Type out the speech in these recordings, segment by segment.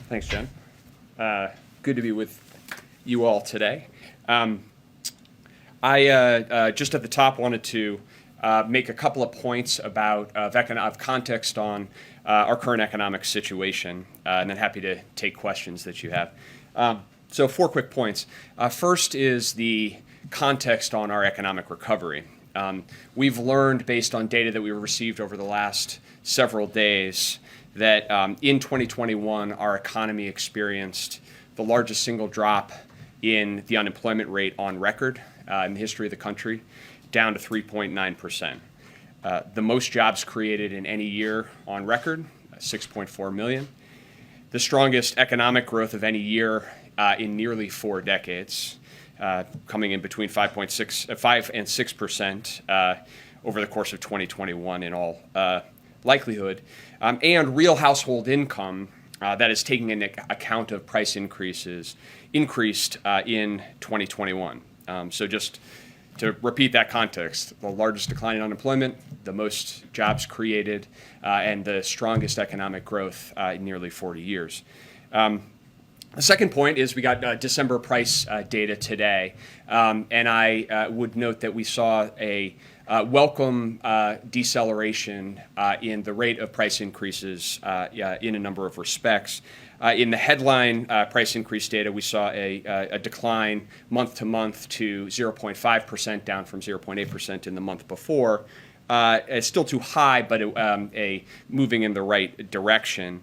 Thanks, Jen. Good to be with you all today. I just at the top wanted to make a couple of points about of context on our current economic situation, and then happy to take questions that you have. So 4 quick points. First is the context on our economic recovery. We've learned, based on data that we received over the last several days, that in 2021, our economy experienced the largest single drop in the unemployment rate on record in the history of the country, down to 3.9%. The most jobs created in any year on record, 6.4 million. The strongest economic growth of any year in nearly 4 decades, coming in between 5 and 6% over the course of 2021 in all likelihood, and real household income that is taking into account of price increases increased in 2021. So just to repeat that context, the largest decline in unemployment, the most jobs created, and the strongest economic growth in nearly 40 years. The second point is we got December price data today, and I would note that we saw a welcome deceleration in the rate of price increases in a number of respects. In the headline price increase data, we saw a decline month to month to 0.5%, down from 0.8% in the month before. It's still too high, but a moving in the right direction.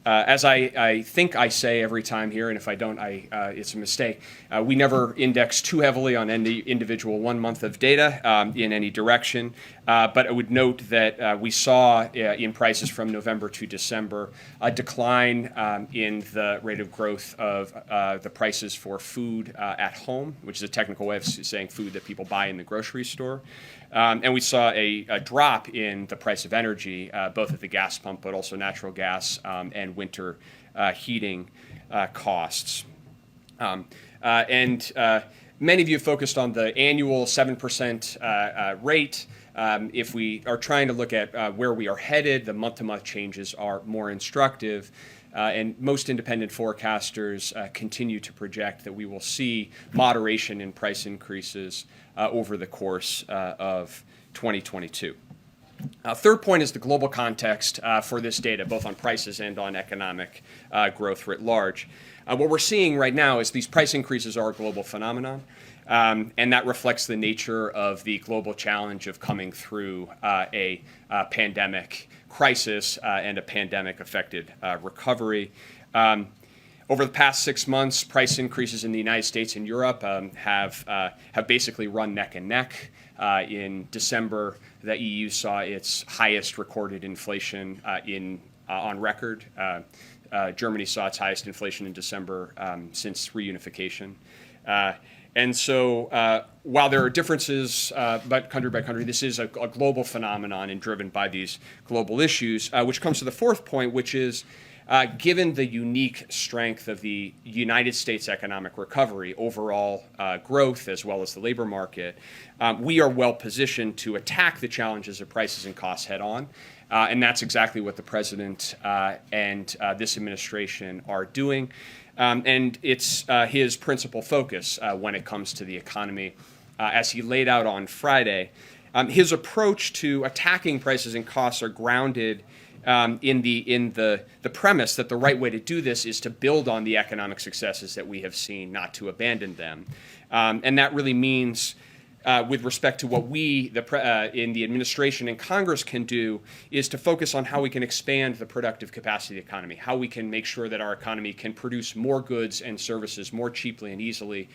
As I think I say every time here, and if I don't, it's a mistake, we never index too heavily on any individual 1 month of data in any direction. But I would note that we saw in prices from November to December a decline in the rate of growth of the prices for food at home, which is a technical way of saying food that people buy in the grocery store. And we saw a drop in the price of energy, both at the gas pump, but also natural gas and winter heating costs. And many of you focused on the annual 7% rate. If we are trying to look at where we are headed, the month-to-month changes are more instructive. And most independent forecasters continue to project that we will see moderation in price increases over the course of 2022. Third point is the global context for this data, both on prices and on economic growth writ large. What we're seeing right now is these price increases are a global phenomenon, and that reflects the nature of the global challenge of coming through a pandemic crisis and a pandemic-affected recovery. Over the past 6 months, price increases in the United States and Europe have basically run neck and neck. In December, the EU saw its highest recorded inflation on record. Germany saw its highest inflation in December since reunification. And so while there are differences but country by country, this is a global phenomenon and driven by these global issues, which comes to the fourth point, which is given the unique strength of the United States economic recovery, overall growth, as well as the labor market, we are well positioned to attack the challenges of prices and costs head on. And that's exactly what the president and this administration are doing. And it's his principal focus when it comes to the economy. As he laid out on Friday, his approach to attacking prices and costs are grounded in the premise that the right way to do this is to build on the economic successes that we have seen, not to abandon them. And that really means, with respect to what we in the administration and Congress can do, is to focus on how we can expand the productive capacity of the economy, how we can make sure that our economy can produce more goods and services more cheaply and easily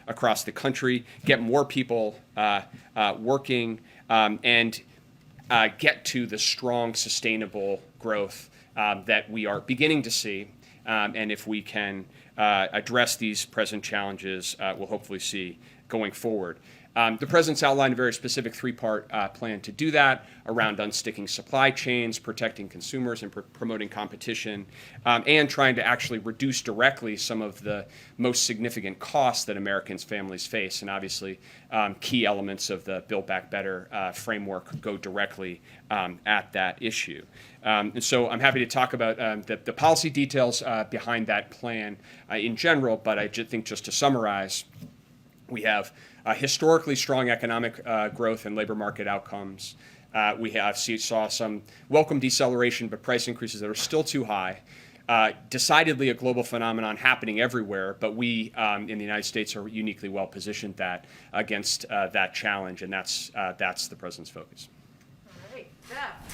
across the country, get more people working, and get to the strong, sustainable growth that we are beginning to see. And if we can address these present challenges, we'll hopefully see going forward. The president's outlined a very specific three-part plan to do that around unsticking supply chains, protecting consumers, and promoting competition, and trying to actually reduce directly some of the most significant costs that Americans' families face. And obviously, key elements of the Build Back Better framework go directly at that issue. And so I'm happy to talk about the policy details behind that plan in general, but I think just to summarize, we have historically strong economic growth and labor market outcomes. We saw some welcome deceleration, but price increases that are still too high. Decidedly a global phenomenon happening everywhere, but we in the United States are uniquely well positioned against that challenge, and that's the president's focus. All right, Beth.